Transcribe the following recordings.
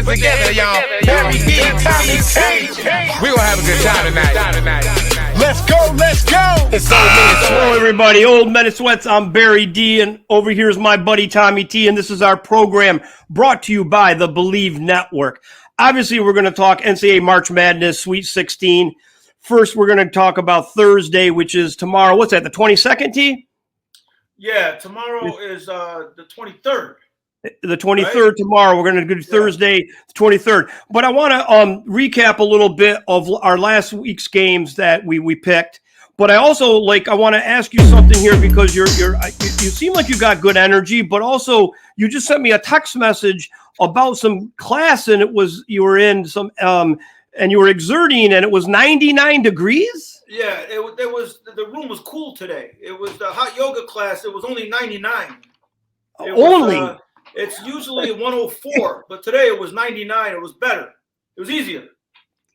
hands together, y'all. Barry D, Tommy T. We gonna have a good time tonight. Let's go, let's go. It's Old Men Sweats. Hello, everybody. Old Men Sweats. I'm Barry D, and over here is my buddy Tommy T, and this is our program brought to you by the BLEAV Network. Obviously, we're going to talk NCAA March Madness Sweet 16. First, we're going to talk about Thursday, which is tomorrow. What's that, the 22nd, T? Yeah, tomorrow is the 23rd. The 23rd, right? Tomorrow. We're going to do Thursday, the 23rd. But I want to recap a little bit of our last week's games that we picked. But I also, I want to ask you something here because you seem like you got good energy, but also you just sent me a text message about some class, and it was, you were in some, and you were exerting, and it was 99 degrees? Yeah, the room was cool today. It was the hot yoga class. It was only 99. It's usually 104, but today it was 99. It was better. It was easier.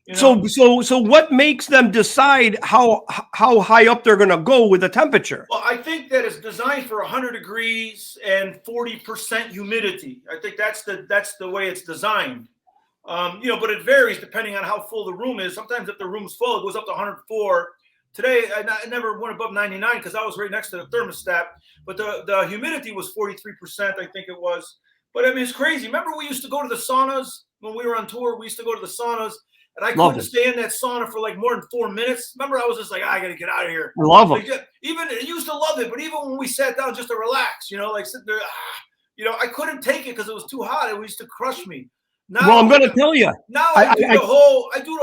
You know? So what makes them decide how high up they're going to go with the temperature? Well, I think that it's designed for 100 degrees and 40% humidity. I think that's the way it's designed. But it varies depending on how full the room is. Sometimes if the room's full, it goes up to 104. Today, I never went above 99 because I was right next to the thermostat. But the humidity was 43%, I think it was. But, I mean, it's crazy. Remember we used to go to the saunas when we were on tour? We used to go to the saunas, and I couldn't stay in that sauna for, more than 4 minutes. Remember, I was just like, I got to get out of here. I love them. Even I used to love it, but even when we sat down just to relax, sitting there, I couldn't take it because it was too hot. It used to crush me. Now, well, I'm going to tell you. Now I do the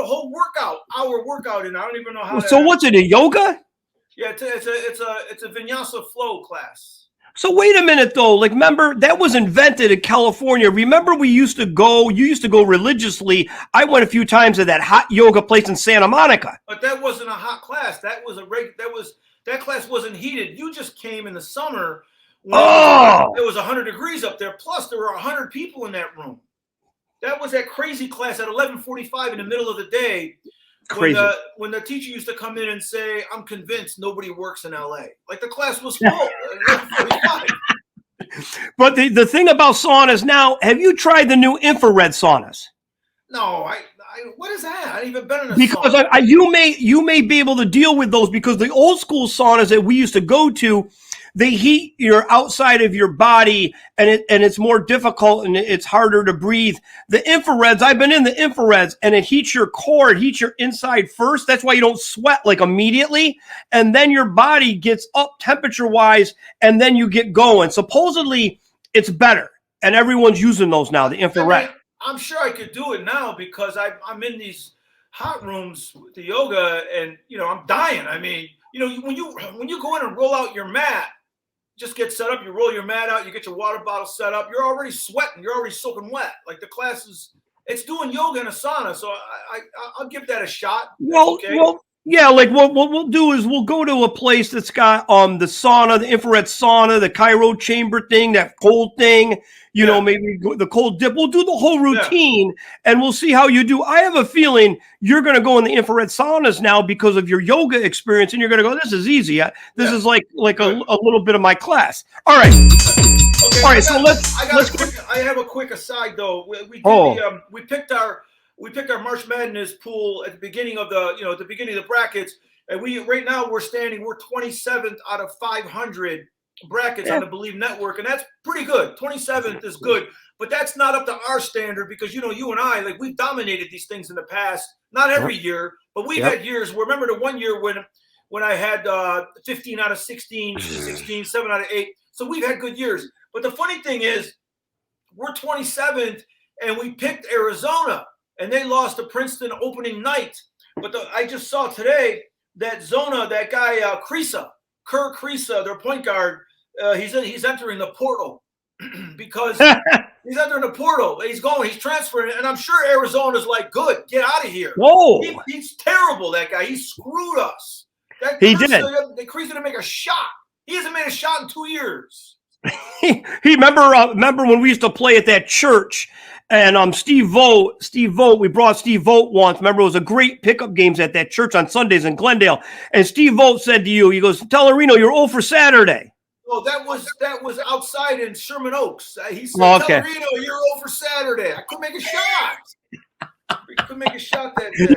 whole workout, hour workout, and I don't even know how. So what's it, a yoga? Yeah, it's a vinyasa flow class. So wait a minute though. Remember that was invented in California. Remember you used to go religiously. I went a few times to that hot yoga place in Santa Monica. But that wasn't a hot class. That class wasn't heated. You just came in the summer when it was 100 degrees up there. Plus there were 100 people in that room. That was that crazy class at 11:45 in the middle of the day. Crazy. When the teacher used to come in and say, "I'm convinced nobody works in LA." The class was full at 11:45. But the thing about saunas now, have you tried the new infrared saunas? No, what is that? I ain't even been in a because sauna. You may be able to deal with those because the old school saunas that we used to go to, they heat your outside of your body, and it's more difficult and it's harder to breathe. The infrareds, I've been in the infrareds, and it heats your core, it heats your inside first. That's why you don't sweat immediately, and then your body gets up temperature wise, and then you get going. Supposedly, it's better, and everyone's using those now. The infrared. I'm sure I could do it now because I'm in these hot rooms with the yoga, and I'm dying. I mean, when you go in and roll out your mat. Just get set up, you roll your mat out, you get your water bottle set up, you're already sweating, you're already soaking wet. The class it's doing yoga in a sauna, so I'll give that a shot. Well, yeah, what we'll do is we'll go to a place that's got the sauna, the infrared sauna, the cryo chamber thing, that cold thing, maybe the cold dip. We'll do the whole routine, and we'll see how you do. I have a feeling you're going to go in the infrared saunas now because of your yoga experience, and you're going to go, this is easy. This is like a little bit of my class. All right. Okay, all right, so I have a quick aside though. We picked our March Madness pool at the beginning of the brackets, and right now we're 27th out of 500 brackets on the BLEAV Network, and that's pretty good. 27th is good, but that's not up to our standard because you and I we've dominated these things in the past. Not every year, but we've had years. Remember the one year when I had 15 out of 16, 16, 7 out of 8. So we've had good years. But the funny thing is, we're 27th, and we picked Arizona, and they lost to Princeton opening night. But I just saw today that that guy Kerr Kriisa, their point guard, he's entering the portal because he's entering the portal. He's transferring, and I'm sure Arizona's good, get out of here. Whoa, he's terrible. That guy, he screwed us. He did. Kriisa didn't make a shot. He hasn't made a shot in 2 years. He remember when we used to play at that church, and Steve Vogt, we brought Steve Vogt once. Remember, it was a great pickup games at that church on Sundays in Glendale. And Steve Vogt said to you, he goes, "Tell Reno you're 0 for Saturday." Oh, that was outside in Sherman Oaks. He said, "Tell Reno you're 0 for Saturday." Saturday. I couldn't make a shot. We couldn't make a shot that day.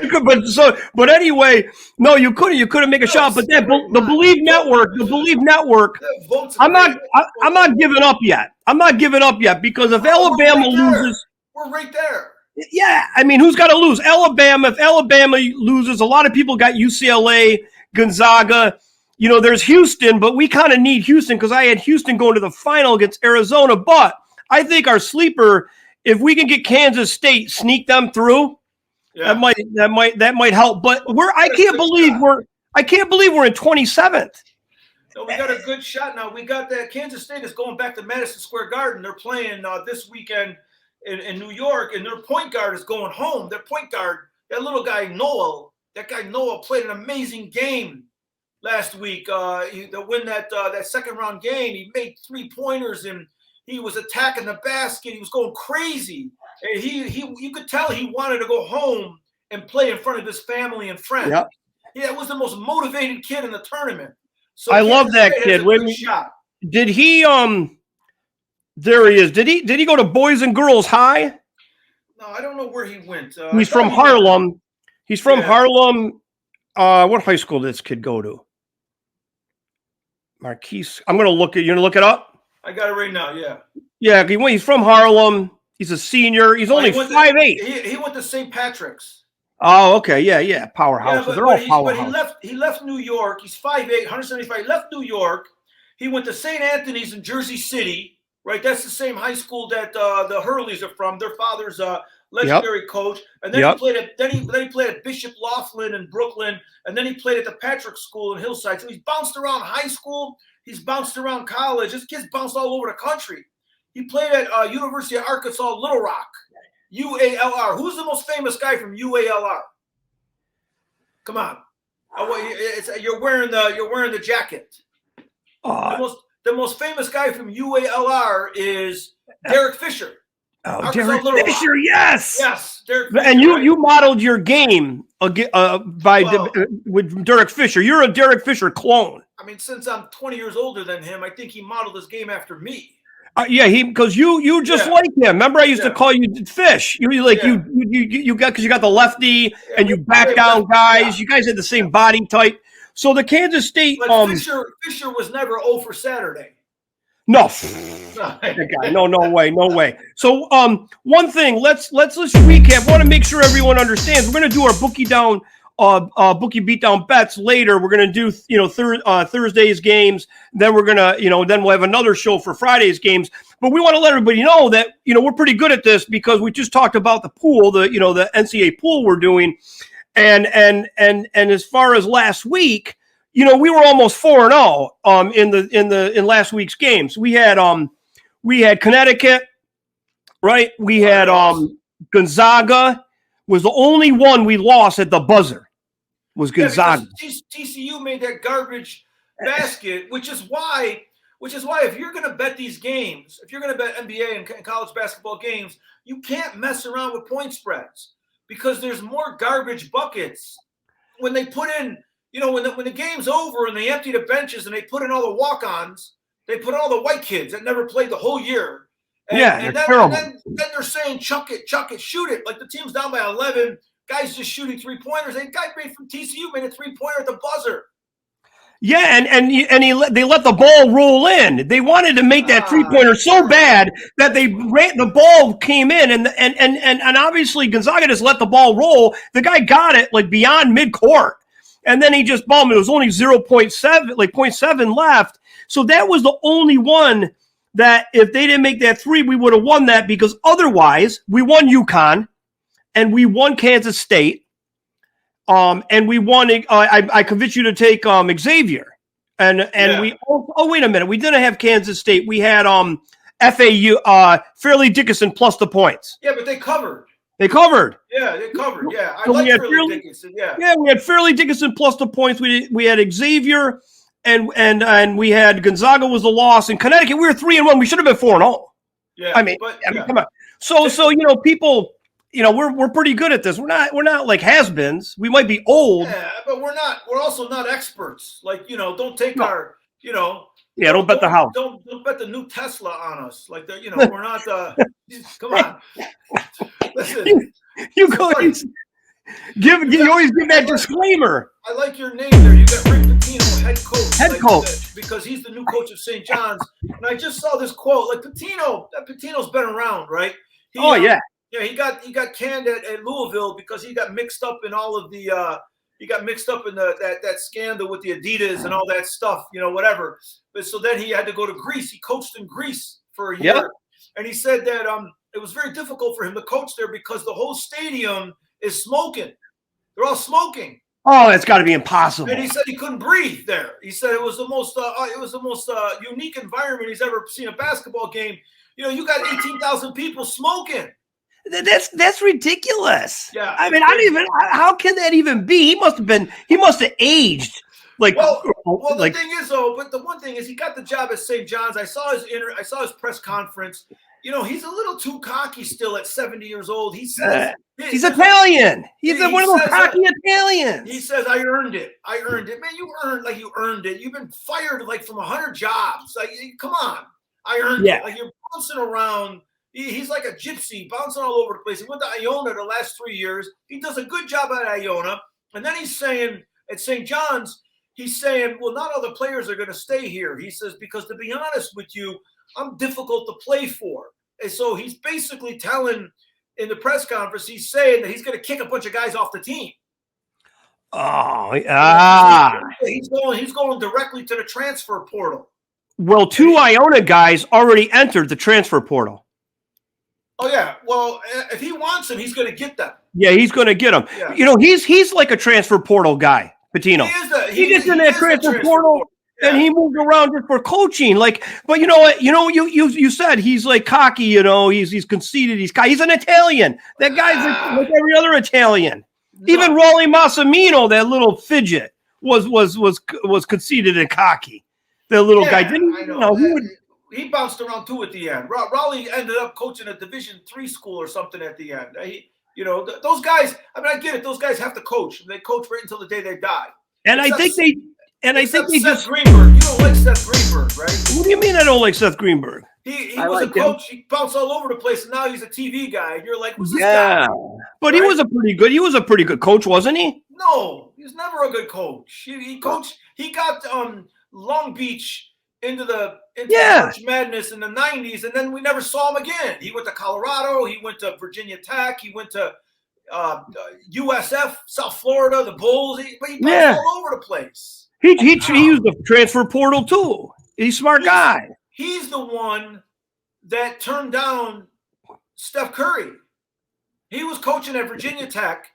But anyway, no, you couldn't. You couldn't make a shot. But that the BLEAV network. I'm not giving up yet. I'm not giving up yet because if Alabama loses, we're right there. Yeah, I mean, who's got to lose? Alabama. If Alabama loses, a lot of people got UCLA, Gonzaga. You know, there's Houston, but we kind of need Houston because I had Houston going to the final against Arizona. But I think our sleeper, if we can get Kansas State, sneak them through, that might help. But I can't believe we're in 27th. No, we got a good shot now. We got that Kansas State is going back to Madison Square Garden. They're playing this weekend in New York, and their point guard is going home. Their point guard, that little guy Noah, played an amazing game last week. To win that second round game, he made 3-pointers and he was attacking the basket. He was going crazy. And you could tell he wanted to go home and play in front of his family and friends. Yep. Yeah, it was the most motivated kid in the tournament. So I love that kid. Did he there he is. Did he go to Boys and Girls High? No, I don't know where he went. He's from Harlem. He's from Harlem. What high school did this kid go to? Marquise. I'm gonna look at you. Gonna look it up? I got it right now. Yeah. Yeah, he's from Harlem. He's a senior. He's only 5'8". He went to St. Patrick's. Oh, okay. Yeah. Powerhouse. They're all powerhouse. But he left New York. He's 5'8", 175. He left New York. He went to St. Anthony's in Jersey City. Right, that's the same high school that the Hurleys are from. Their father's a legendary coach, and then he played at he played at Bishop Laughlin in Brooklyn, and then he played at the Patrick School in Hillside. So he's bounced around high school, he's bounced around college. This kid's bounced all over the country. He played at University of Arkansas Little Rock, UALR. Who's the most famous guy from UALR? Come on, you're wearing the jacket. The most famous guy from UALR is Derek Fisher. Oh, Derek Fisher, yes. Yes, Derek Fisher. And you modeled your game with Derek Fisher. You're a Derek Fisher clone. I mean, since I'm 20 years older than him, I think he modeled his game after me. Because you just like him. Remember, I used to call you Fish. You got because you got the lefty and you back down guys. You guys had the same body type. So the Kansas State, but Fisher was never 0 for Saturday. No, no way. So one thing, let's recap. I want to make sure everyone understands. We're going to do our Bookie Beatdown bets later. We're going to do Thursday's games. Then we're going to then we'll have another show for Friday's games. But we want to let everybody know that we're pretty good at this because we just talked about the pool, the NCAA pool we're doing. And as far as last week, we were almost 4-0 in last week's games. We had Connecticut, right? We had Gonzaga was the only one we lost at the buzzer. Was Gonzaga. TCU made that garbage basket, which is why if you're going to bet these games, if you're going to bet NBA and college basketball games, you can't mess around with point spreads. Because there's more garbage buckets when they put in, when the game's over and they empty the benches and they put in all the walk-ons, they put all the white kids that never played the whole year. And then they're saying, chuck it, shoot it. Like the team's down by 11, guys just shooting 3-pointers. A guy from TCU made a 3-pointer at the buzzer. Yeah, they let the ball roll in. They wanted to make that 3-pointer so bad that the ball came in, and obviously Gonzaga just let the ball roll. The guy got it like beyond midcourt, and then he just bombed it. It was only 0.7 left. So that was the only one that if they didn't make that 3, we would have won that because otherwise we won UConn and we won Kansas State. And we won. I convinced you to take Xavier, and we. Oh, wait a minute. We didn't have Kansas State. We had FAU, Fairleigh Dickinson plus the points. Yeah, but they covered. They covered. Yeah, they covered. Yeah, I like Fairleigh Dickinson. Yeah. Yeah, we had Fairleigh Dickinson plus the points. We had Xavier, and we had Gonzaga was the loss. In Connecticut, we were 3-1. We should have been 4-0. Yeah, I mean, come on. So people. We're pretty good at this. We're not like has-beens. We might be old. Yeah, but we're also not experts. Like, don't take our, Yeah, don't bet the house. Don't bet the new Tesla on us. Like, we're not, come on. Listen, you go. You always give that disclaimer. I like your name there. You got Rick Pitino, head coach. Head coach. Because he's the new coach of St. John's. And I just saw this quote. Like Pitino's been around, right? Yeah, he got canned at Louisville because he got mixed up in all of the that scandal with the Adidas and all that stuff, whatever. But so then he had to go to Greece. He coached in Greece for a year. And he said that it was very difficult for him to coach there because the whole stadium is smoking. They're all smoking. Oh, that's got to be impossible. And he said he couldn't breathe there. He said it was the most unique environment he's ever seen a basketball game. You got 18,000 people smoking. That's ridiculous. Yeah. I mean, how can that even be? He must have aged. The thing is though, but the one thing is he got the job at St. John's. I saw his press conference. He's a little too cocky still at 70 years old. He says he's Italian. He's one of those cocky Italians. He says, I earned it. Man, you earned it. You've been fired from 100 jobs. Like, come on. I earned it. Like, you're bouncing around. He's like a gypsy, bouncing all over the place. He went to Iona the last 3 years. He does a good job at Iona. And then he's saying at St. John's, well, not all the players are going to stay here. He says, because to be honest with you, I'm difficult to play for. And so he's basically telling in the press conference, he's saying that he's going to kick a bunch of guys off the team. He's going directly to the transfer portal. Well, 2 Iona guys already entered the transfer portal. Oh yeah. Well, if he wants them, he's going to get them. Yeah, he's going to get them. Yeah. He's like a transfer portal guy, Pitino. He gets in that transfer portal. Yeah. And he moved around just for coaching. But you know what? You said he's like cocky, he's conceited, he's an Italian. That guy's like every other Italian. No. Even Rolly Massimino, that little fidget, was conceited and cocky. That little guy didn't he bounced around too at the end. Raleigh ended up coaching a Division III school or something at the end. Those guys, I get it, those guys have to coach. They coach right until the day they die. And I think they Seth Greenberg. You don't like Seth Greenberg, right? What do you mean I don't like Seth Greenberg? He was a coach. He bounced all over the place, and now he's a TV guy. And you're like, who's this guy? But right? He was a pretty good coach, wasn't he? No, he was never a good coach. He coached. He got Long Beach into the March Madness in the 90s, and then we never saw him again. He went to Colorado. He went to Virginia Tech. He went to USF, South Florida, the Bulls. But he bounced all over the place. He used the transfer portal too. He's a smart guy. He's the one that turned down Steph Curry. He was coaching at Virginia Tech,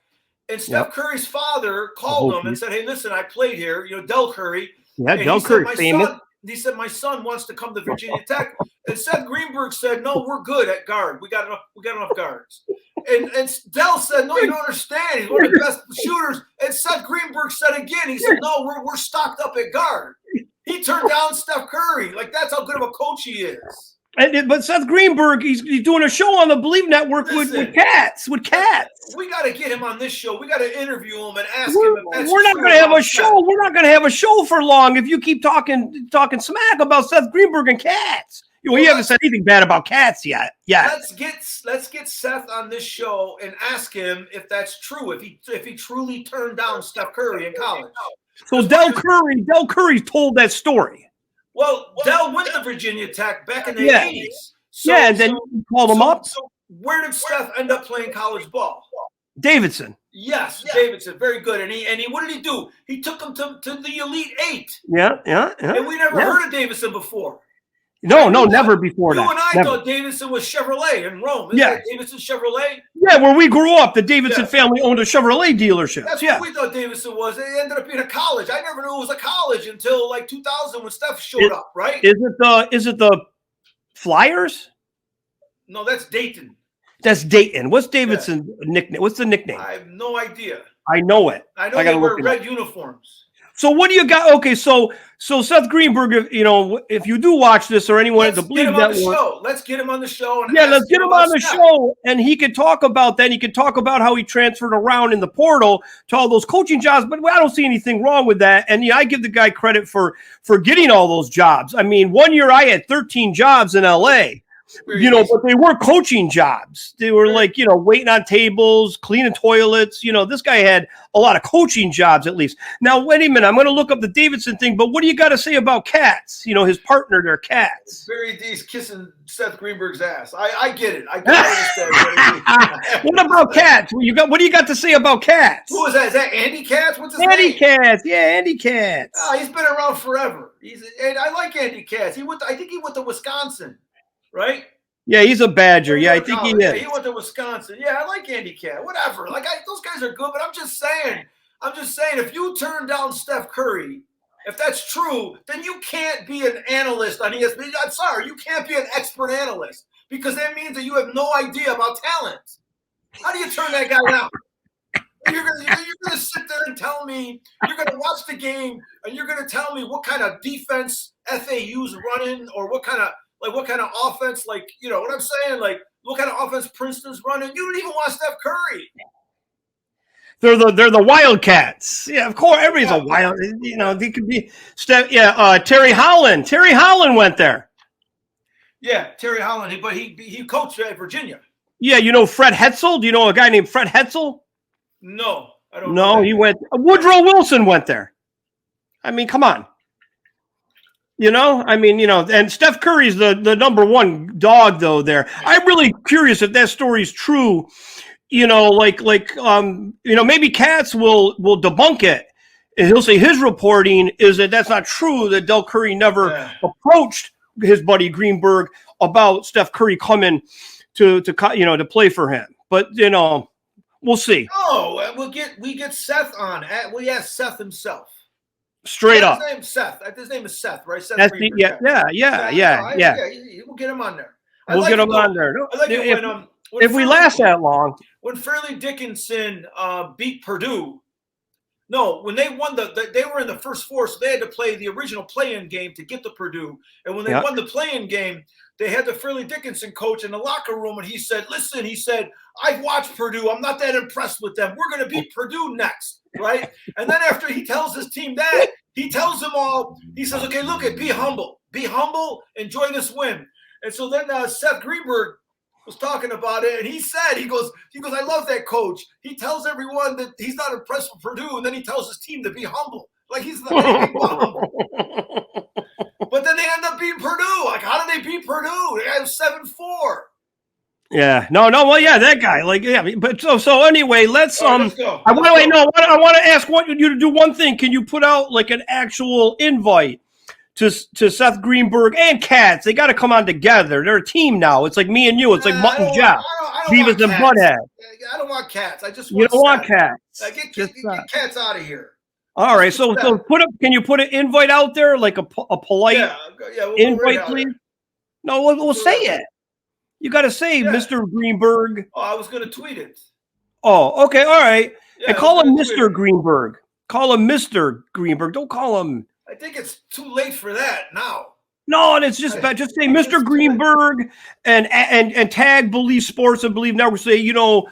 and Steph Curry's father called him and said, "Hey, listen, I played here. Del Curry." Yeah, Del Curry, famous. He said, "My son wants to come to Virginia Tech." And Seth Greenberg said, "No, we're good at guard. We got enough guards." And Del said, "No, you don't understand. He's one of the best shooters." And Seth Greenberg said again, he said, "No, we're stocked up at guard." He turned down Steph Curry. Like, that's how good of a coach he is. But Seth Greenberg, he's doing a show on the BLEAV Network with KATZ. We got to get him on this show. We got to interview him and ask him if that's We're not going to have a show. We're not going to have a show for long if you keep talking smack about Seth Greenberg and KATZ. We haven't said anything bad about KATZ yet. Yeah. Let's get Seth on this show and ask him if that's true. If he truly turned down Steph Curry in college. So Del Curry told that story. Well, Del went to Virginia Tech back in the 80s. And then you called him up. So where did Steph end up playing college ball? Davidson. Yes, Davidson, very good. And he what did he do? He took him to the Elite Eight. Yeah. And we never heard of Davidson before. No, never before that. You and I thought Davidson was Chevrolet in Rome. Isn't Davidson Chevrolet? Yeah, where we grew up, the Davidson family owned a Chevrolet dealership. That's what we thought Davidson was. It ended up being a college. I never knew it was a college until like 2000 when Steph showed up, right? Is it the Flyers? No, that's Dayton. That's Dayton. What's Davidson's nickname? What's the nickname? I have no idea. I know it. I know they wear red uniforms. So what do you got? Okay, so Seth Greenberg, if you do watch this or anyone at the BLEAV Network, let's get him on the show. Let's get him on the show, and he could talk about that. He could talk about how he transferred around in the portal to all those coaching jobs. But I don't see anything wrong with that. And I give the guy credit for getting all those jobs. I mean, 1 year I had 13 jobs in LA. You know, but they were coaching jobs. They were like, you know, waiting on tables, cleaning toilets. You know, this guy had a lot of coaching jobs at least. Now, wait a minute. I'm going to look up the Davidson thing, but what do you got to say about KATZ? You know, his partner there, KATZ. He's kissing Seth Greenberg's ass. I get it. I understand. What about KATZ? What do you got to say about KATZ? Who is that? Is that Andy KATZ? What's his Andy name? KATZ. Yeah, Andy KATZ. Oh, he's been around forever. And I like Andy KATZ. I think he went to Wisconsin, right? Yeah, he's a Badger. Yeah, I think he is. Yeah, he went to Wisconsin. Yeah, I like Andy KATZ. Whatever. Like those guys are good, but I'm just saying, if you turn down Steph Curry, if that's true, then you can't be an analyst on ESPN. I'm sorry, you can't be an expert analyst because that means that you have no idea about talent. How do you turn that guy down? You're gonna sit there and tell me you're gonna watch the game and you're gonna tell me what kind of defense FAU's running or what kind of offense, like, you know what I'm saying, like what kind of offense Princeton's running. You don't even want Steph Curry. They're the Wildcats. Yeah, of course. Everybody's a wild. You know, they could be Steph. Yeah, Terry Holland. Terry Holland went there. Yeah, Terry Holland. But he coached at Virginia. Yeah, you know Fred Hetzel. Do you know a guy named Fred Hetzel? No, I don't. No, he went. Woodrow Wilson went there. I mean, come on. You know, I mean, you know, and Steph Curry's the number one dog though there. I'm really curious if that story's true. You know, like you know, maybe KATZ will debunk it. And he'll say his reporting is that that's not true, that Del Curry never approached his buddy Greenberg about Steph Curry coming to play for him. But, you know, we'll see. Oh, we get Seth on. We ask Seth himself. Straight up. His name's Seth. His name is Seth, right? Seth That's Greenberg. Yeah. We'll get him on there. We'll get him on there. I like it when if we last that long. When Fairleigh Dickinson beat Purdue, when they won they were in the first four, so they had to play the original play-in game to get to Purdue. And when they won the play-in game, they had the Fairleigh Dickinson coach in the locker room, and he said, "Listen," he said, "I've watched Purdue. I'm not that impressed with them. We're going to beat Purdue next, right?" And then after he tells his team that, he tells them all, he says, "Okay, look, be humble, enjoy this win." And so then Seth Greenberg was talking about it, and he goes, "I love that coach. He tells everyone that he's not impressed with Purdue, and then he tells his team to be humble, like he's the humble." But then they end up beating Purdue. Like, how did they beat Purdue? They had 7-4. Yeah, no, well, yeah, that guy, like, yeah, but so anyway, let's let's go. I want to ask you to do one thing. Can you put out like an actual invite to Seth Greenberg and KATZ? They got to come on together. They're a team now. It's like me and you. It's like Mutt and Jeff, Beavis and Butthead. I don't want KATZ. I just want you don't want KATZ. Get KATZ out of here. All right, so can you put an invite out there, like a polite invite, please? No, we'll say it. You got to say, Mr. Greenberg. Oh, I was going to tweet it. Oh, okay, all right. And call him Mr. Greenberg. Call him Mr. Greenberg. Don't call him. I think it's too late for that now. No, and it's just bad. Just say Mr. Greenberg and tag Believe Sports and Believe Network. Say, you know,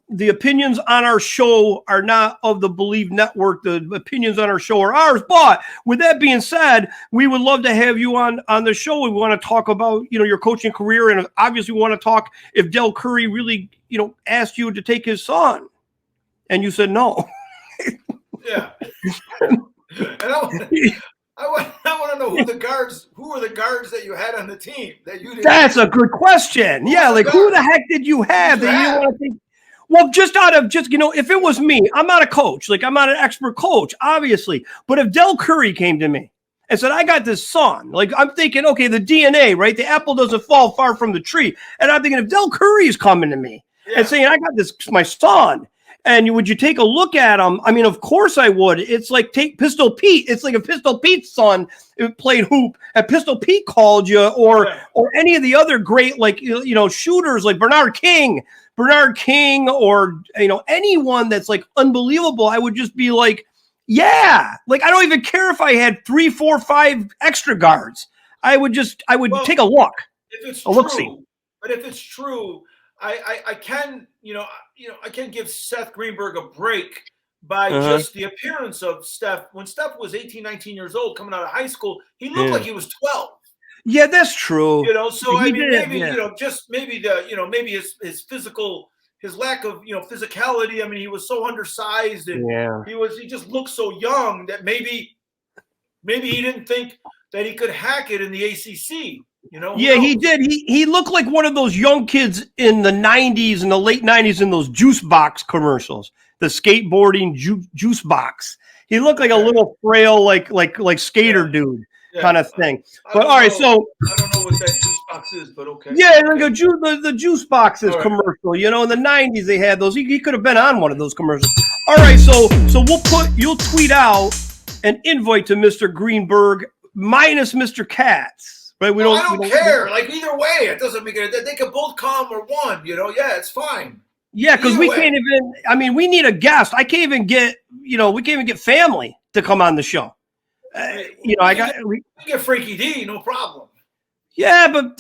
the opinions on our show are not of the Believe Network. The opinions on our show are ours. But with that being said, we would love to have you on the show. We want to talk about, you know, your coaching career. And obviously we want to talk if Del Curry really, you know, asked you to take his son. And you said no. Yeah. And I want to know who were the guards that you had on the team that you didn't. That's a good question. Yeah, like who the heck did you have that you want to think? Well, you know, if it was me, I'm not a coach. Like, I'm not an expert coach, obviously. But if Del Curry came to me and said, "I got this son," like, I'm thinking, okay, the DNA, right? The apple doesn't fall far from the tree. And I'm thinking, if Del Curry is coming to me and saying, "I got this, my son," and would you take a look at him? I mean, of course I would. It's like take Pistol Pete. It's like if Pistol Pete's son played hoop and Pistol Pete called you, or any of the other great, like, you know, shooters like Bernard King, or, you know, anyone that's like unbelievable. I would just be like, yeah, like, I don't even care if I had 3, 4, 5 extra guards. I would take a look. If it's true, but if it's true, I can, I can give Seth Greenberg a break by just the appearance of Steph. When Steph was 18, 19 years old, coming out of high school, he looked like he was 12. Yeah, that's true. You know, so I mean, maybe yeah. you know, just maybe maybe his physical, his lack of physicality. I mean, he was so undersized, and he just looked so young that maybe he didn't think that he could hack it in the ACC. You know? Yeah, he did. He looked like one of those young kids in the 90s and the late 90s in those juice box commercials, the skateboarding juice box. He looked like a little frail, like skater dude kind of thing. But all right, so I don't know what that juice box is, but okay. Yeah, like the juice boxes commercial. You know, in the 90s they had those. He could have been on one of those commercials. All right, so you'll tweet out an invite to Mr. Greenberg minus Mr. KATZ. Right? I don't care. Like either way, it doesn't make it. They can both come or one. You know, yeah, it's fine. Yeah, because we can't even. I mean, we need a guest. I can't even get. We can't even get family to come on the show. We get Frankie D, no problem. Yeah, but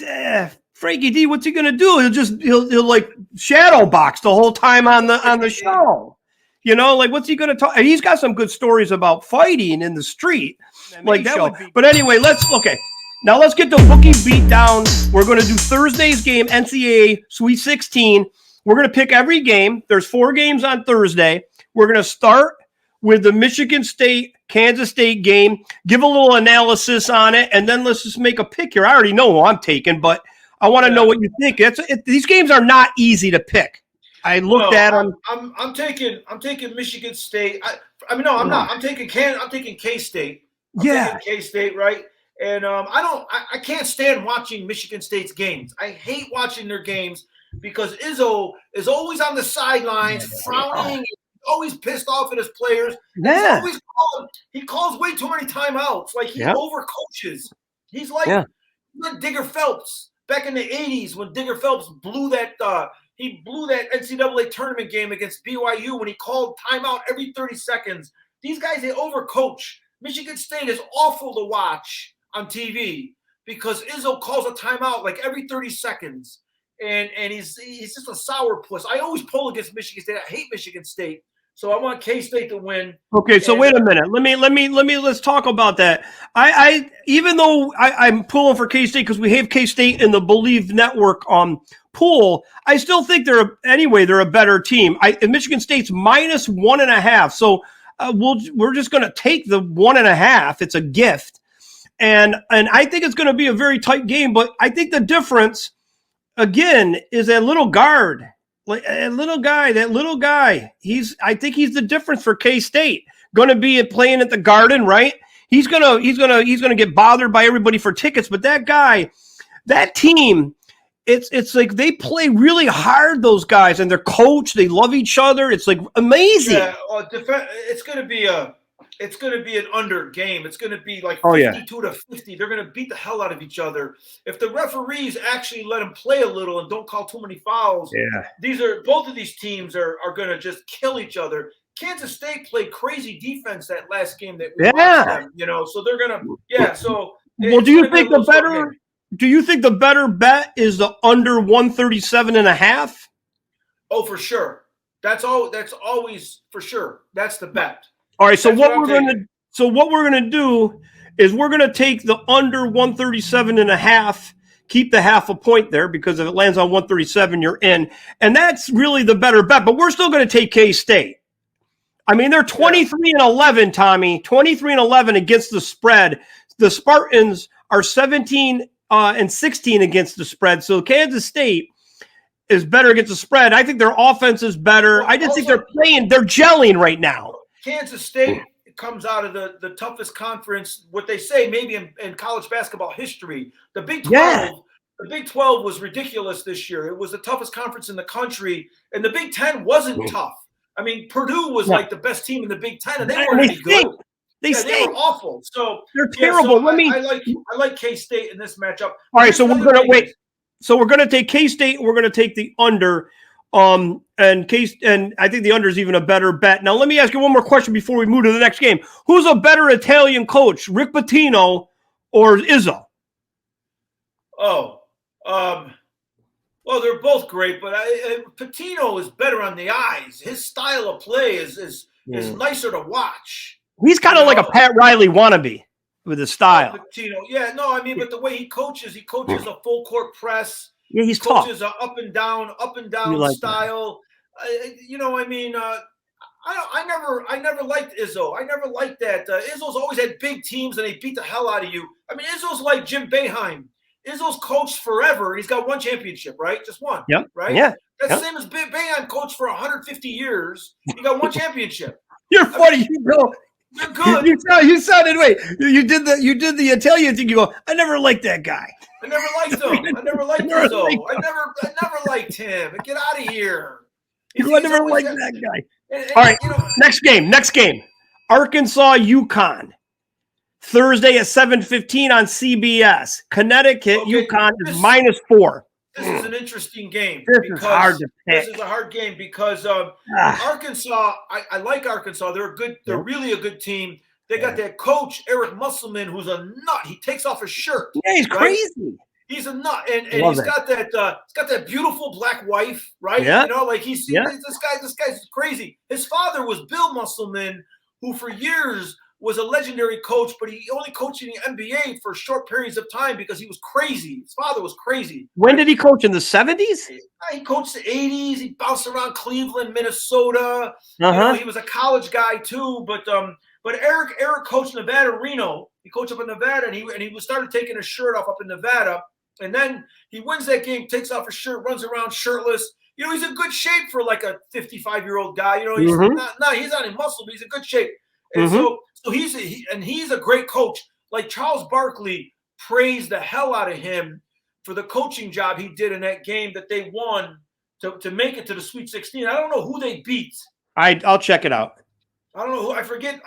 Frankie D, what's he gonna do? He'll like shadow box the whole time on the show. You know, like what's he gonna talk? He's got some good stories about fighting in the street, like that. But anyway, let's get the Bookie Beatdown. We're gonna do Thursday's game, NCAA Sweet 16. We're gonna pick every game. There's 4 games on Thursday. We're gonna start with the Michigan State, Kansas State game, give a little analysis on it, and then let's just make a pick here. I already know who I'm taking, but I want to know what you think. These games are not easy to pick. I looked at them. I'm taking Michigan State. I'm not. I'm taking K-State. Taking K-State, right? And I can't stand watching Michigan State's games. I hate watching their games because IZZO is always on the sidelines, frowning. Always pissed off at his players. Yeah. He calls way too many timeouts. Like he overcoaches. He's like Digger Phelps back in the 80s when Digger Phelps blew that NCAA tournament game against BYU when he called timeout every 30 seconds. These guys, they overcoach. Michigan State is awful to watch on TV because IZZO calls a timeout like every 30 seconds. And he's just a sourpuss. I always pull against Michigan State. I hate Michigan State. So I want K-State to win. Okay, so wait a minute. Let's talk about that. I even though I'm pulling for K-State because we have K-State in the BLEAV network pool, I still think they're a better team. Michigan State's minus 1.5. So we're just going to take the 1.5. It's a gift, and I think it's going to be a very tight game. But I think the difference again is that little guard. Like that little guy. I think he's the difference for K-State. Going to be playing at the Garden, right? He's gonna get bothered by everybody for tickets. But that guy, that team, it's like they play really hard. Those guys and their coach, they love each other. It's like amazing. Yeah, it's gonna be an under game. It's gonna be like 52 to 50. They're gonna beat the hell out of each other. If the referees actually let them play a little and don't call too many fouls, both of these teams are gonna just kill each other. Kansas State played crazy defense that last game that we watched them, so they're gonna So do you think the better bet is the under 137.5? Oh, for sure. That's always for sure. That's the bet. All right, so what we're gonna do is we're gonna take the under 137.5, keep the half a point there because if it lands on 137, you're in, and that's really the better bet. But we're still gonna take K-State. I mean, they're 23-11, Tommy, 23-11 against the spread. The Spartans are 17-16 against the spread. So Kansas State is better against the spread. I think their offense is better. I just think they're gelling right now. Kansas State comes out of the toughest conference, what they say maybe in college basketball history. The Big 12, the Big 12 was ridiculous this year. It was the toughest conference in the country, and the Big 10 wasn't tough. I mean, Purdue was like the best team in the Big 10, and they weren't any good. They were awful. So they're terrible. I like K-State in this matchup. All right, so we're gonna wait. So we're gonna take K-State. We're gonna take the under. And I think the under is even a better bet. Now, let me ask you one more question before we move to the next game. Who's a better Italian coach, Rick Pitino or IZZO? Well, they're both great, but Pitino is better on the eyes. His style of play is nicer to watch. He's kind of like a Pat Riley wannabe. with his style. PITINO. Yeah, no, I mean, but the way he coaches a full court press. Yeah, he's tough. Coaches tough. a up and down like style. You know, I mean, I never liked IZZO. I never liked that. IZZO's always had big teams and they beat the hell out of you. I mean, IZZO's like Jim Boeheim. IZZO's coached forever. He's got one championship, right? Just one. Yep. Right? Yeah. That's the same as Boeheim coached for 150 years. He got one championship. You're funny. You go. They're good. You sounded, wait, you did the Italian thing. You go, I never liked that guy. I never liked him. I never liked IZZO. I never liked him. Get out of here. I never liked that guy. All right, next game. Arkansas, UConn. Thursday at 7:15 on CBS. Connecticut, UConn is -4. This is an interesting game. This is hard to pick. This is a hard game because Arkansas. I like Arkansas. They're really a good team. They got that coach Eric Musselman, who's a nut. He takes off his shirt. Yeah, he's crazy. He's a nut, and he's got that beautiful black wife, right? Yeah. You know, like this guy's crazy. His father was Bill Musselman, who for years was a legendary coach, but he only coached in the NBA for short periods of time because he was crazy. His father was crazy. When did he coach? In the 70s? He coached the 80s. He bounced around Cleveland, Minnesota. You know, he was a college guy too. But Eric coached Nevada, Reno. He coached up in Nevada, and he started taking his shirt off up in Nevada. And then he wins that game, takes off his shirt, runs around shirtless. You know, he's in good shape for like a 55-year-old guy. You know, he's not in muscle, but he's in good shape. And so he's a great coach. Like Charles Barkley praised the hell out of him for the coaching job he did in that game that they won to make it to the Sweet 16. I don't know who they beat. I'll check it out. I don't know who. I forget.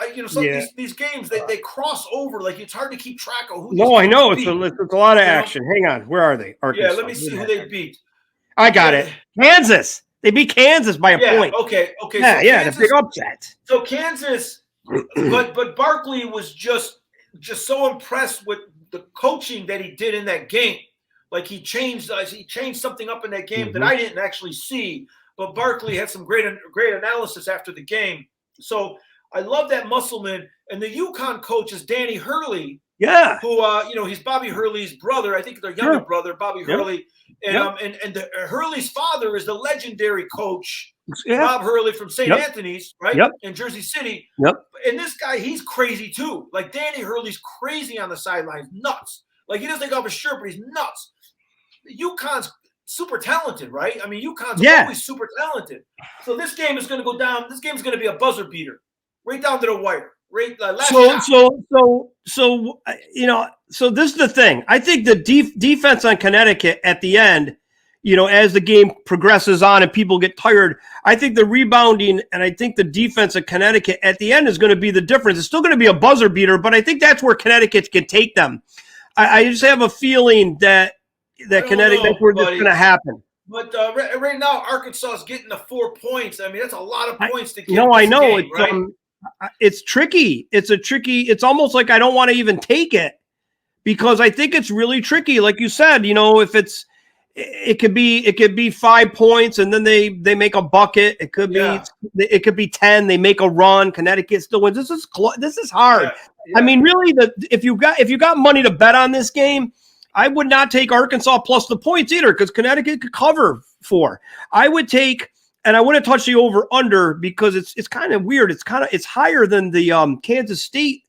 These games they cross over. Like it's hard to keep track of who. No, I know it's a lot of action. Hang on, where are they? Arkansas. Yeah, let me see who they beat. I got it. Kansas. They beat Kansas by a point. Okay. Yeah, the big upset. So Kansas. But Barkley was just so impressed with the coaching that he did in that game. Like he changed something up in that game that I didn't actually see. But Barkley had some great analysis after the game. So I love that Musselman. And the UConn coach is Danny Hurley. Yeah. Who he's Bobby Hurley's brother. I think their younger brother, Bobby Hurley. And Hurley's father is the legendary coach. Bob Hurley from St. Anthony's, right? In Jersey City. And this guy, he's crazy too. Like Danny Hurley's crazy on the sidelines, nuts. Like he doesn't take off his shirt, but he's nuts. UConn's super talented, right? I mean, UConn's always super talented. So this game is going to go down. This game is going to be a buzzer beater, right down to the wire. Right, So this is the thing. I think the defense on Connecticut at the end, as the game progresses on and people get tired, I think the rebounding and I think the defense of Connecticut at the end is going to be the difference. It's still going to be a buzzer beater, but I think that's where Connecticut can take them. I just have a feeling that Connecticut, that's where this is going to happen. But right now, Arkansas is getting the 4 points. I mean, that's a lot of points to get. I know. Game, right? It's tricky. It's almost like I don't want to even take it because I think it's really tricky. Like you said, if it could be 5 points and then they make a bucket. It could be 10. They make a run. Connecticut still wins. This is hard. I mean, really, if you got money to bet on this game, I would not take Arkansas plus the points either because Connecticut could cover 4. I would take. And I wouldn't touch the over under because it's kind of weird. It's higher than the Kansas State,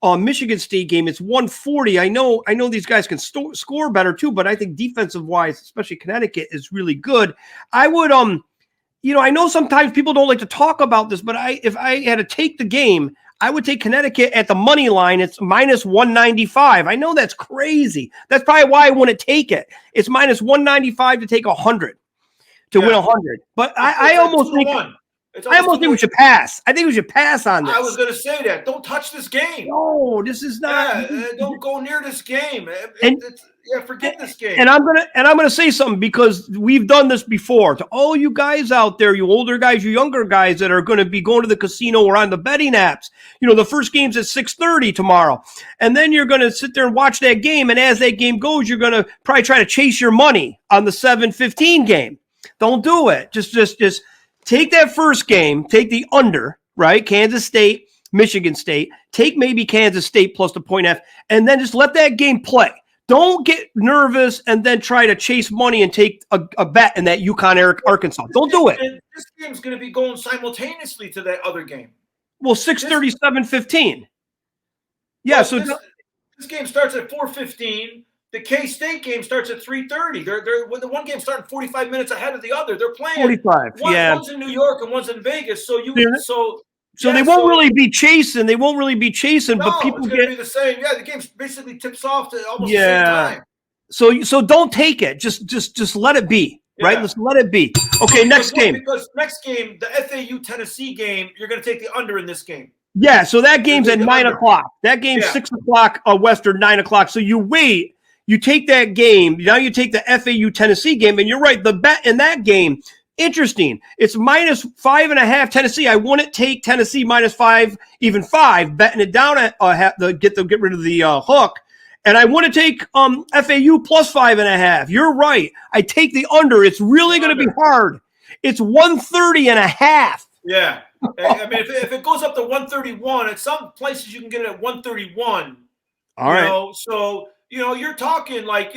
Michigan State game. It's 140. I know these guys can score better too, but I think defensive wise, especially Connecticut, is really good. I would I know sometimes people don't like to talk about this, but if I had to take the game, I would take Connecticut at the money line. It's -195. I know that's crazy. That's probably why I wouldn't take it. It's -195 to take 100. To win 100, but I almost think we should pass. I think we should pass on this. I was going to say that. Don't touch this game. No, this is not. Don't go near this game. Forget this game. And I'm gonna say something because we've done this before. To all you guys out there, you older guys, you younger guys that are going to be going to the casino or on the betting apps. The first game's at 6:30 tomorrow, and then you're going to sit there and watch that game. And as that game goes, you're going to probably try to chase your money on the 7:15 game. Don't do it. Just take that first game, take the under, right? Kansas State, Michigan State, take maybe Kansas State plus the point F, and then just let that game play. Don't get nervous and then try to chase money and take a bet in that UConn Arkansas. Don't do it. This game's going to be going simultaneously to that other game. Well, 6:30, 7:15. Yeah, well, so this game starts at 4:15. The K-State game starts at 3:30. They're the one game starting 45 minutes ahead of the other. They're playing 45. One's in New York and one's in Vegas. So they won't really be chasing. They won't really be chasing, but people it's going to be the same. Yeah, the game basically tips off to almost the same time. So don't take it. Just let it be. Right? Let's let it be. Okay, next game. Because next game, the FAU Tennessee game, you're going to take the under in this game. Yeah, so that game's at 9 o'clock. That game's 6 o'clock Western, 9 o'clock. So you wait, you take that game. Now you take the FAU Tennessee game, and you're right. The bet in that game, interesting. It's -5.5 Tennessee. I wouldn't take Tennessee -5, even 5, betting it down at get rid of the hook. And I want to take FAU plus 5.5. You're right. I take the under. It's really going to be hard. It's 130.5. Yeah. I mean, if it goes up to 131, at some places you can get it at 131. All right. So, you're talking like,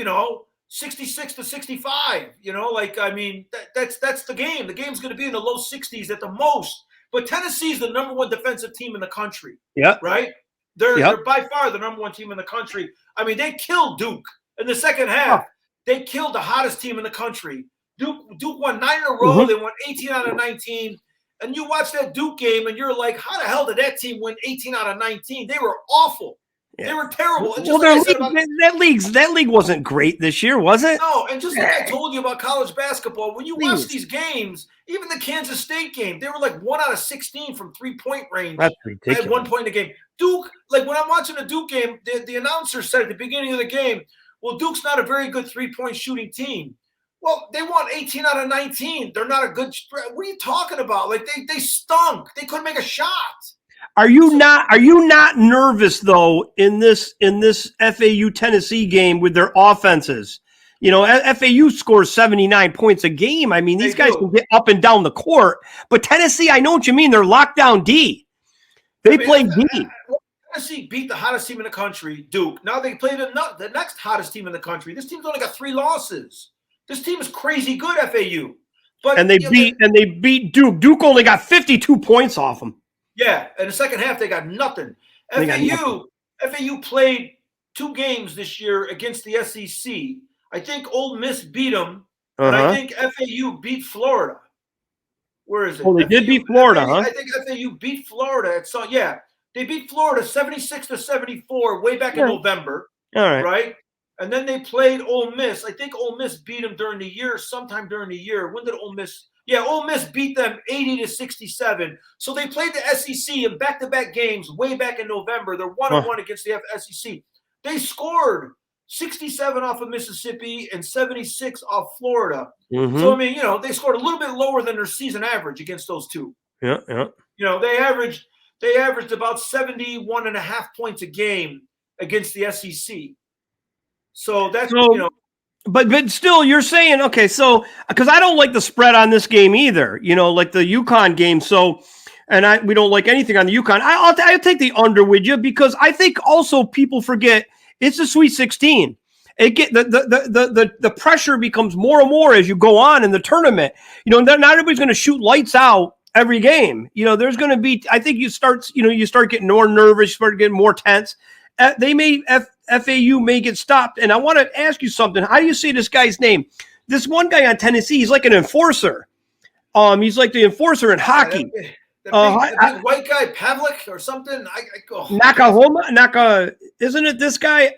66 to 65, I mean, that's the game. The game's going to be in the low 60s at the most. But Tennessee's the #1 defensive team in the country. Yeah. Right? They're by far the #1 team in the country. I mean, they killed Duke in the second half. They killed the hottest team in the country. Duke won 9 in a row. They won 18 out of 19. And you watch that Duke game, and you're like, how the hell did that team win 18 out of 19? They were awful. Yeah. They were terrible. And that league wasn't great this year, was it? No, and just like I told you about college basketball, when you watch these games, even the Kansas State game, they were like 1 out of 16 from 3-point range. That's ridiculous. At one point in the game. Duke, like when I'm watching a Duke game, the announcer said at the beginning of the game, well, Duke's not a very good 3-point shooting team. Well, they won 18 out of 19. They're not a good – what are you talking about? Like, they stunk. They couldn't make a shot. Are you not nervous, though, in this FAU Tennessee game with their offenses? FAU scores 79 points a game. I mean, these guys can get up and down the court. But Tennessee, I know what you mean. They're lockdown D. They play D. Tennessee beat the hottest team in the country, Duke. Now they play the next hottest team in the country. This team's only got 3 losses. This team is crazy good, FAU. But they beat Duke. Duke only got 52 points off them. Yeah, in the second half they got nothing. FAU played 2 games this year against the SEC. I think Ole Miss beat them, and I think FAU beat Florida. Where is it? Oh, they did beat Florida, huh? I think FAU beat Florida. They beat Florida 76 to 74 way back in November. All right. Right? And then they played Ole Miss. I think Ole Miss beat them during the year, sometime during the year. When did Ole Miss? Yeah, Ole Miss beat them 80 to 67. So they played the SEC in back-to-back games way back in November. They're 1-1 against the SEC. They scored 67 off of Mississippi and 76 off Florida. So, I mean, they scored a little bit lower than their season average against those two. Yeah. They averaged about 71.5 points a game against the SEC. So that's But still, you're saying, okay, so because I don't like the spread on this game either, like the UConn game. So, and we don't like anything on the UConn. I'll take the under with you because I think also people forget it's a Sweet 16. The pressure becomes more and more as you go on in the tournament. Not everybody's going to shoot lights out every game. There's going to be. I think you start getting more nervous, you start getting more tense. FAU may get stopped. And I want to ask you something. How do you say this guy's name? This one guy on Tennessee, he's like an enforcer. He's like the enforcer in hockey. The big white guy, Pavlik or something. Nakahoma? Isn't it this guy,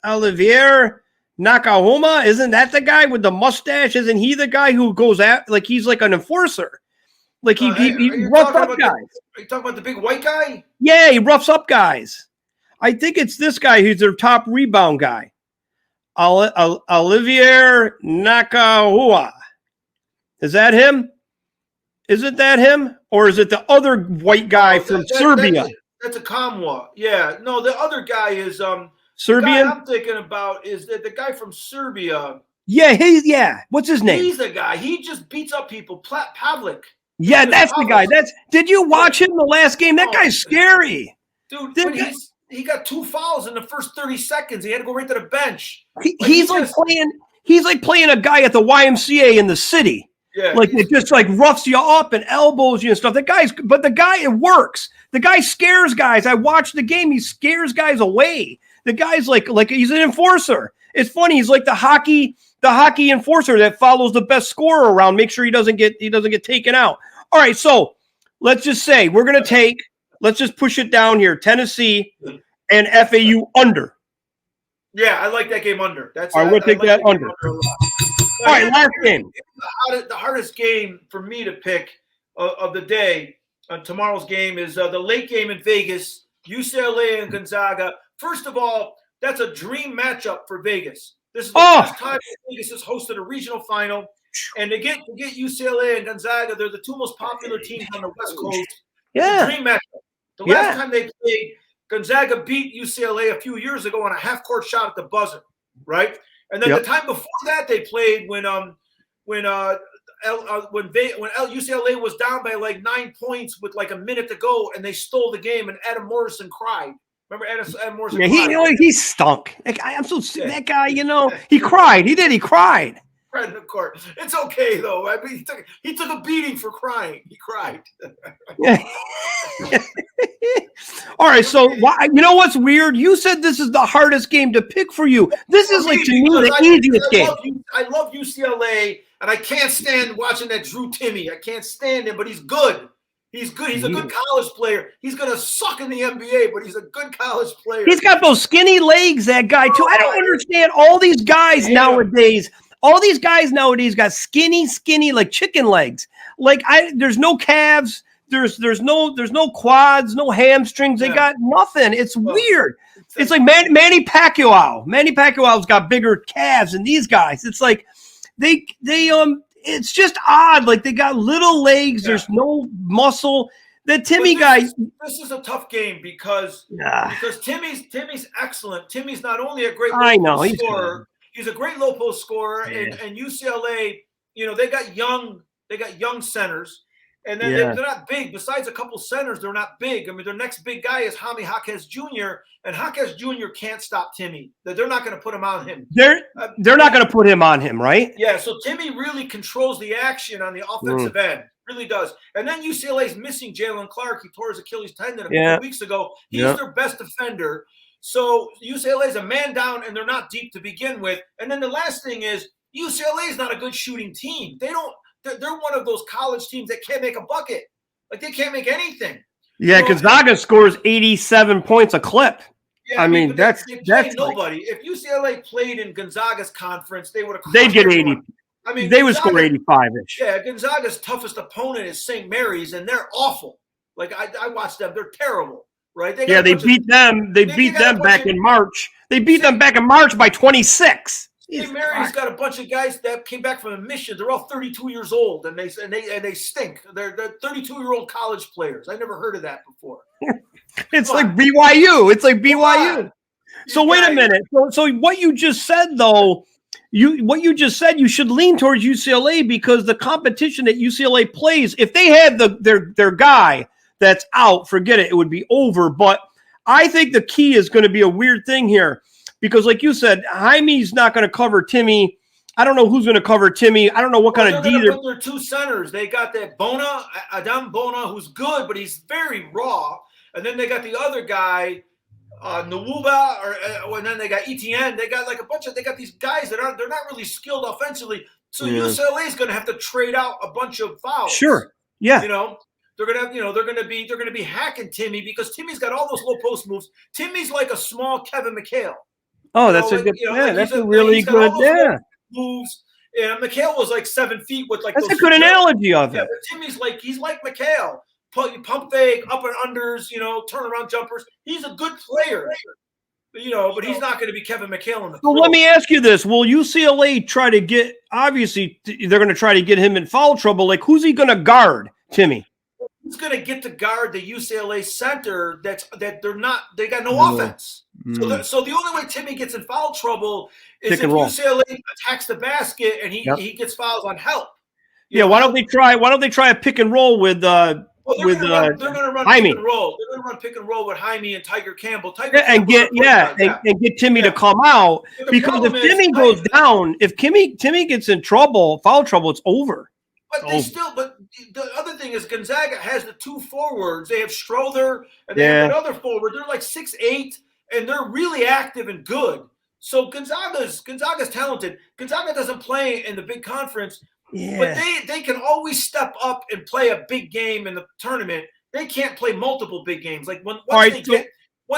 Olivier Nakahoma? Isn't that the guy with the mustache? Isn't he the guy who goes at, like he's like an enforcer? Like he roughs up guys. Are you talking about the big white guy? Yeah, he roughs up guys. I think it's this guy who's their top rebound guy. Olivier Nakahua. Is that him? Isn't that him? Or is it the other white guy from Serbia? That's a Kamwa. Yeah. No, the other guy is Serbian. The guy I'm thinking about is the guy from Serbia. Yeah, what's his name? He's the guy. He just beats up people. Pavlik. Yeah, that's the guy. Did you watch him the last game? That guy's scary. Dude, he got 2 fouls in the first 30 seconds. He had to go right to the bench. He's like playing a guy at the YMCA in the city. Yeah, like it just like roughs you up and elbows you and stuff. It works. The guy scares guys. I watched the game. He scares guys away. The guy's like he's an enforcer. It's funny. He's like the hockey enforcer that follows the best scorer around. Make sure he doesn't get taken out. All right, so let's just say let's just push it down here. Tennessee and FAU under. Yeah, I like that game under. All right, we'll take that under. All right, last game. The hardest game for me to pick of the day on tomorrow's game is the late game in Vegas, UCLA and Gonzaga. First of all, that's a dream matchup for Vegas. This is the first time Vegas has hosted a regional final. And to get UCLA and Gonzaga, they're the 2 most popular teams on the West Coast. Yeah. Dream matchup. The last time they played, Gonzaga beat UCLA a few years ago on a half-court shot at the buzzer, right? And then the time before that they played when UCLA was down by like 9 points with like a minute to go, and they stole the game, and Adam Morrison cried. Remember Adam Morrison? Yeah, he stunk. I'm so sick. That guy, he cried. He cried. Right in the court. It's okay though. I mean, he took a beating for crying. He cried. All right. So you know what's weird? You said this is the hardest game to pick for you. This is like to me the easiest game. I love UCLA, and I can't stand watching that Drew Timme. I can't stand him, but he's good. He's good. He's a good college player. He's gonna suck in the NBA, but he's a good college player. He's got those skinny legs. That guy too. I don't understand all these guys nowadays. All these guys nowadays got skinny, like chicken legs. Like there's no calves, there's no quads, no hamstrings. They got nothing. It's weird. It's like Manny Pacquiao. Manny Pacquiao's got bigger calves than these guys. It's like they it's just odd. Like they got little legs. There's no muscle. The Timme guy. This is a tough game because Timmy's excellent. Timmy's not only a great scorer. He's a great low post scorer, and UCLA, they got young centers, and then they're not big. Besides a couple centers, they're not big. I mean, their next big guy is Jaime Jaquez Jr., and Jaquez Jr. can't stop Timme. They're not going to put him on him. They're not going to put him on him, right? Yeah. So Timme really controls the action on the offensive end. Really does. And then UCLA's missing Jalen Clark. He tore his Achilles tendon a couple weeks ago. He's their best defender. So UCLA is a man down, and they're not deep to begin with. And then the last thing is UCLA is not a good shooting team. They're one of those college teams that can't make a bucket. Like they can't make anything. Yeah, Gonzaga scores 87 points a clip. Yeah, I mean that's nobody. If UCLA played in Gonzaga's conference, they would have. They'd get 80. I mean, they would score 85-ish. Yeah, Gonzaga's toughest opponent is St. Mary's, and they're awful. Like I watched them; they're terrible. Right? They beat them. They beat them back in March. They beat them back in March by 26. St. Mary's got a bunch of guys that came back from a mission. They're all 32 years old, and they stink. They're 32-year-old college players. I never heard of that before. It's like BYU. It's like BYU. So wait a minute. So what you just said though, you should lean towards UCLA because the competition that UCLA plays, if they had their guy that's out, forget it. It would be over. But I think the key is going to be a weird thing here because, like you said, Jaime's not going to cover Timme. I don't know who's going to cover Timme. I don't know what kind of D. They're their 2 centers. They got that Adam Bona, who's good, but he's very raw. And then they got the other guy, Nwuba, and then they got Etienne. They got like they got these guys they're not really skilled offensively. So UCLA is going to have to trade out a bunch of fouls. Sure. Yeah. They're gonna have, they're gonna be hacking Timme because Timmy's got all those low post moves. Timmy's like a small Kevin McHale. Oh, that's a good. That's a really good. Yeah. Moves. And McHale was like 7 feet with like. That's a good analogy of it. But Timmy's he's like McHale. Pump fake, up and unders, turnaround jumpers. He's a good player. But he's not going to be Kevin McHale in the. So let me ask you this: will UCLA try to get? Obviously, they're going to try to get him in foul trouble. Like, who's he going to guard, Timme? Who's going to get to guard the UCLA center? They got no offense. So the only way Timme gets in foul trouble is if UCLA attacks the basket and he gets fouls on help. Yeah, why don't they try a pick and roll with they're going to run Jaime. pick and roll. They're going to run pick and roll with Jaime and Tiger Campbell. And get Timmy to come out, because if Timmy goes down, if Timmy gets in trouble, foul trouble, it's over. But the other thing is Gonzaga has the 2 forwards. They have Strother and they have another forward. They're like 6'8", and they're really active and good. So Gonzaga's talented. Gonzaga doesn't play in the big conference, but they can always step up and play a big game in the tournament. They can't play multiple big games. Like once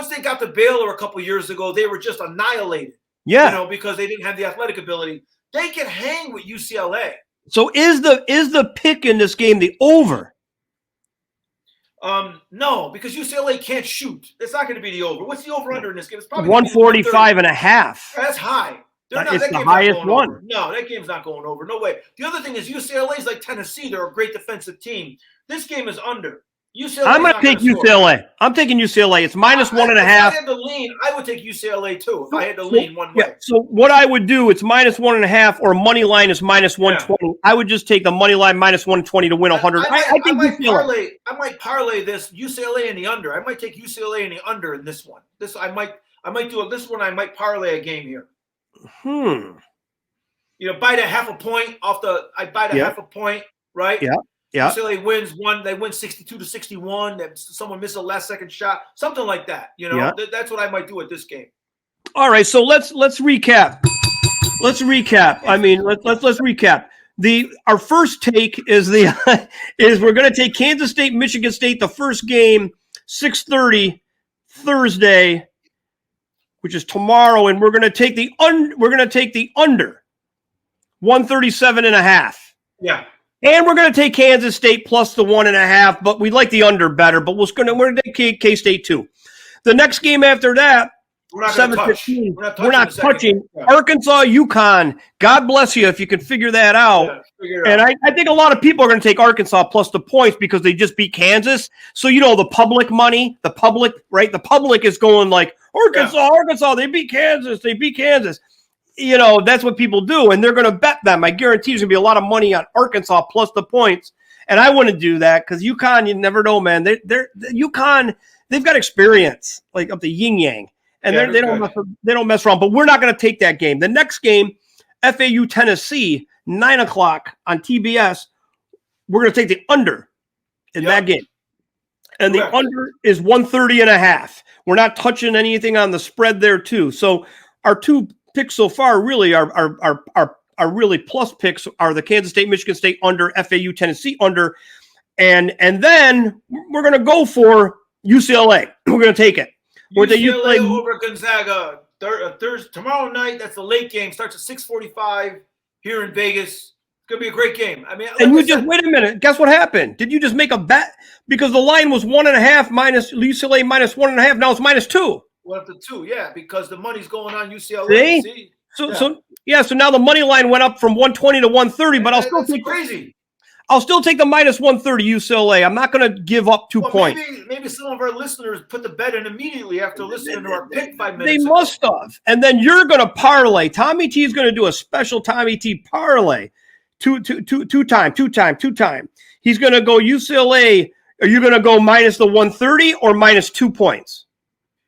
they got to Baylor a couple years ago, they were just annihilated. Yeah, because they didn't have the athletic ability. They can hang with UCLA. So is the pick in this game the over? No, because UCLA can't shoot. It's not going to be the over. What's the over under in this game? It's probably 145.5. That's high. It's the highest one. Over. No, that game's not going over. No way. The other thing is UCLA is like Tennessee. They're a great defensive team. This game is under. UCLA. I'm going to take UCLA. I'm taking UCLA. It's -1.5. If I had to lean, I would take UCLA too. If I had to lean one way. So what I would do, it's -1.5, or money line is -120. I would just take the money line -120 to win 100. I think UCLA. I might parlay this UCLA in the under. I might take UCLA in the under in this one. I might do this one. I might parlay a game here. Bite a half a point off the. I bite a half a point, right? Yeah. Yeah. UCLA wins one. They win 62-61. Someone missed a last-second shot, something like that. That's what I might do at this game. All right, so let's recap. Let's recap. I mean, let's recap. Our first take is we're going to take Kansas State, Michigan State, the first game, 6:30 Thursday, which is tomorrow, and we're going to take the under 137.5. Yeah. And we're going to take Kansas State plus the 1.5, but we like the under better. But we're going to take K-State too. The next game after that, 7:15. We're not touching Arkansas, UConn. God bless you if you can figure that out. And I think a lot of people are going to take Arkansas plus the points because they just beat Kansas. So the public money, the public, right? The public is going like Arkansas. They beat Kansas. That's what people do, and they're going to bet them. I guarantee there's going to be a lot of money on Arkansas plus the points, and I wouldn't do that because UConn, you never know, man. UConn, they've got experience, like up the yin yang, and they don't mess around. But we're not going to take that game. The next game, FAU Tennessee, 9 o'clock on TBS. We're going to take the under in that game, and the under is 130.5. We're not touching anything on the spread there too. So our two picks so far really are really plus picks are the Kansas State, Michigan State under, FAU Tennessee under, and then we're going to go for UCLA. We're going to take it. UCLA over Gonzaga Thursday tomorrow night. That's the late game. Starts at 6:45 here in Vegas. It's going to be a great game. I mean, and you just wait a minute. Guess what happened? Did you just make a bet because the line was 1.5 minus UCLA minus 1.5? Now it's -2. 1-2, yeah, because the money's going on UCLA. See? So now the money line went up from 120 to 130, but I'll still take crazy. I'll still take the -130 UCLA. I'm not going to give up 2 points. Maybe some of our listeners put the bet in immediately after listening to our pick 5 minutes. They must have. And then you're going to parlay. Tommy T is going to do a special Tommy T parlay. Two time. He's going to go UCLA. Are you going to go minus the 130 or -2 points?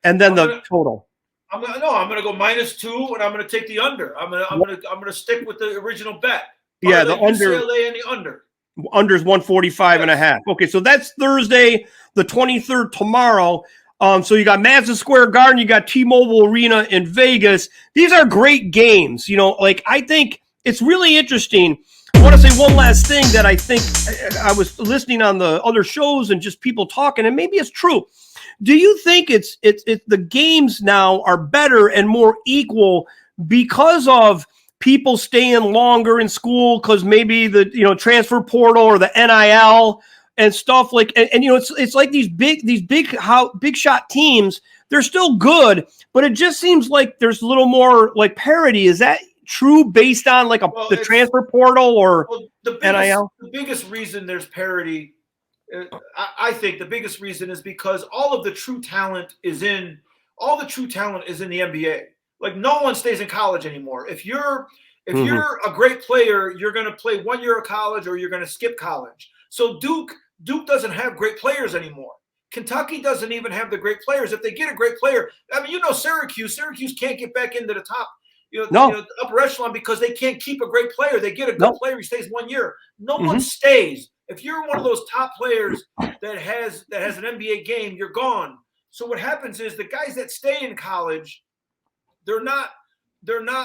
And then total. I'm gonna go -2, and I'm gonna take the under. I'm gonna stick with the original bet. The under. UCLA and the under. Under is 145.5. Okay, so that's Thursday, the 23rd, tomorrow. So you got Madison Square Garden, you got T-Mobile Arena in Vegas. These are great games. I think it's really interesting. I want to say one last thing that I think I was listening on the other shows and just people talking, and maybe it's true. Do you think it's the games now are better and more equal because of people staying longer in school because maybe the transfer portal or the NIL and stuff like and it's like these big shot teams, they're still good, but it just seems like there's a little more like parity. Is that true based on like the transfer portal or NIL? The biggest reason there's parity, I think the biggest reason is because all the true talent is in the NBA. Like no one stays in college anymore. If you're If you're a great player, you're going to play 1 year of college or you're going to skip college. So Duke doesn't have great players anymore. Kentucky doesn't even have the great players. If they get a great player, I mean, Syracuse can't get back into the top, upper echelon because they can't keep a great player. They get a good player, he stays 1 year. No one stays. If you're one of those top players that has an NBA game, you're gone. So what happens is the guys that stay in college, they're not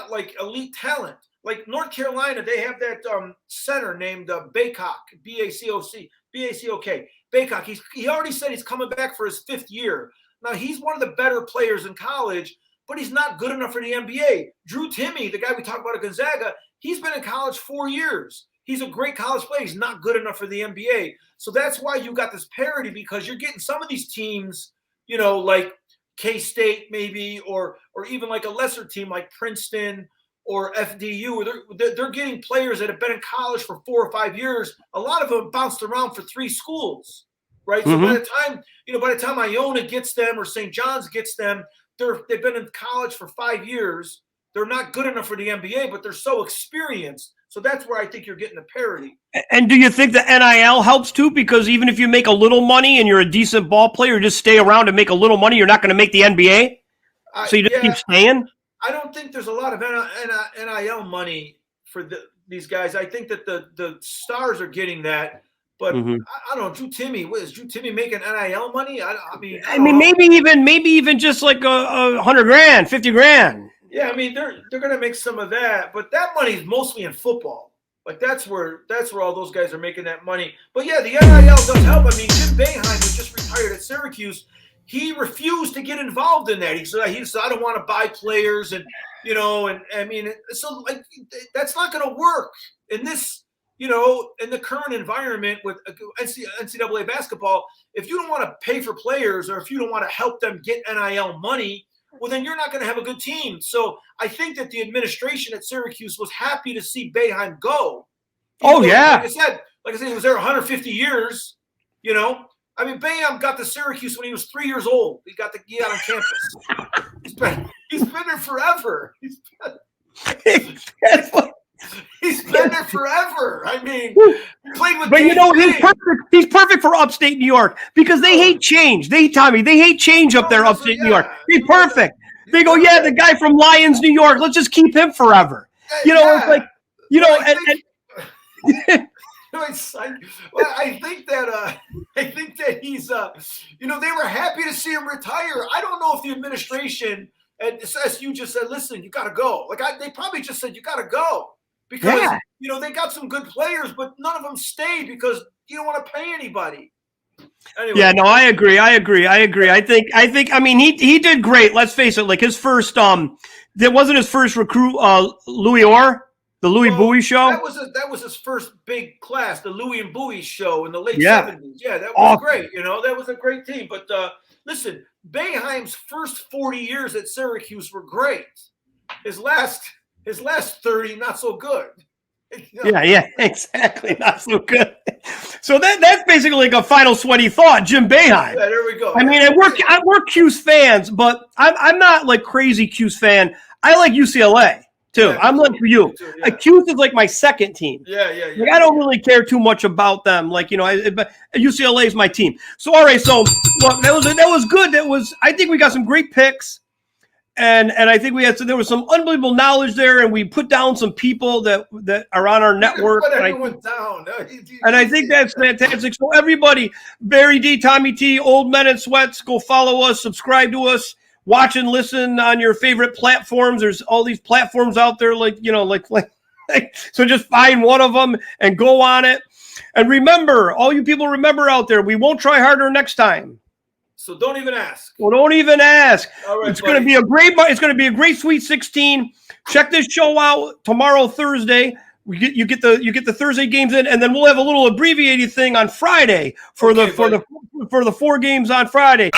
like elite talent. Like North Carolina, they have that center named Baycock, B-A-C-O-C, B-A-C-O-K. Baycock, he already said he's coming back for his 5th year. Now, he's one of the better players in college, but he's not good enough for the NBA. Drew Timme, the guy we talked about at Gonzaga, he's been in college 4 years. He's a great college player. He's not good enough for the NBA. So that's why you got this parity, because you're getting some of these teams, like K-State maybe, or even like a lesser team like Princeton or FDU, they're getting players that have been in college for 4 or 5 years. A lot of them bounced around for 3 schools, right? So by the time Iona gets them or St. John's gets them, they've been in college for 5 years. They're not good enough for the NBA, but they're so experienced. So that's where I think you're getting the parity. And do you think the NIL helps too? Because even if you make a little money and you're a decent ball player, just stay around and make a little money, you're not going to make the NBA? So you just keep staying? I don't think there's a lot of NIL money for these guys. I think that the stars are getting that, but I don't know. Drew Timme, is Drew Timme making NIL money? I mean, maybe even just like $100,000, $50,000. Yeah, I mean they're gonna make some of that, but that money is mostly in football. Like that's where all those guys are making that money. But yeah, the NIL does help. I mean, Jim Boeheim, who just retired at Syracuse, he refused to get involved in that. He said I don't want to buy players, and and I mean, so like that's not going to work in this, in the current environment with NCAA basketball. If you don't want to pay for players, or if you don't want to help them get NIL money, well, then you're not going to have a good team. So I think that the administration at Syracuse was happy to see Boeheim go. Like I said, he was there 150 years. I mean, Boeheim got to Syracuse when he was 3 years old. He got on campus. He's been there forever. He's been there forever. I mean, he played with. But he's perfect. He's perfect for upstate New York because they hate change. They hate change up there, upstate New York. He's perfect. They go, the guy from Lyons, New York. Let's just keep him forever. It's like, I think that he's they were happy to see him retire. I don't know if the administration and SU just said, listen, you got to go. They probably just said, you got to go. Because, they got some good players, but none of them stayed because you don't want to pay anybody. Anyway. Yeah, no, I agree. I think, I mean, he did great. Let's face it. Like his first, that wasn't his first recruit, Louis Orr, the Louis Bowie show. That was his first big class, the Louis and Bowie show in the late 70s. Yeah, that was great. That was a great team. But listen, Boeheim's first 40 years at Syracuse were great. His last 30, not so good. Yeah, exactly. Not so good. So that's basically like a final sweaty thought, Jim Boeheim. Yeah, there we go. I mean, we're CUSE fans, but I'm not like crazy CUSE fan. I like UCLA too. Yeah, I'm like for you. Too, yeah. CUSE is like my second team. Yeah. Like, I don't really care too much about them. Like, but UCLA is my team. So all right, so look, that was good. I think we got some great picks. And I think there was some unbelievable knowledge there, and we put down some people that are on our network. And I think that's fantastic. So everybody, Barry D, Tommy T, Old Men in Sweats, go follow us, subscribe to us, watch and listen on your favorite platforms. There's all these platforms out there, so just find one of them and go on it. And remember, all you people out there, we won't try harder next time. So don't even ask. Well, don't even ask. All right, it's going to be a great Sweet 16. Check this show out tomorrow, Thursday. You get the Thursday games in, and then we'll have a little abbreviated thing on Friday for the 4 games on Friday.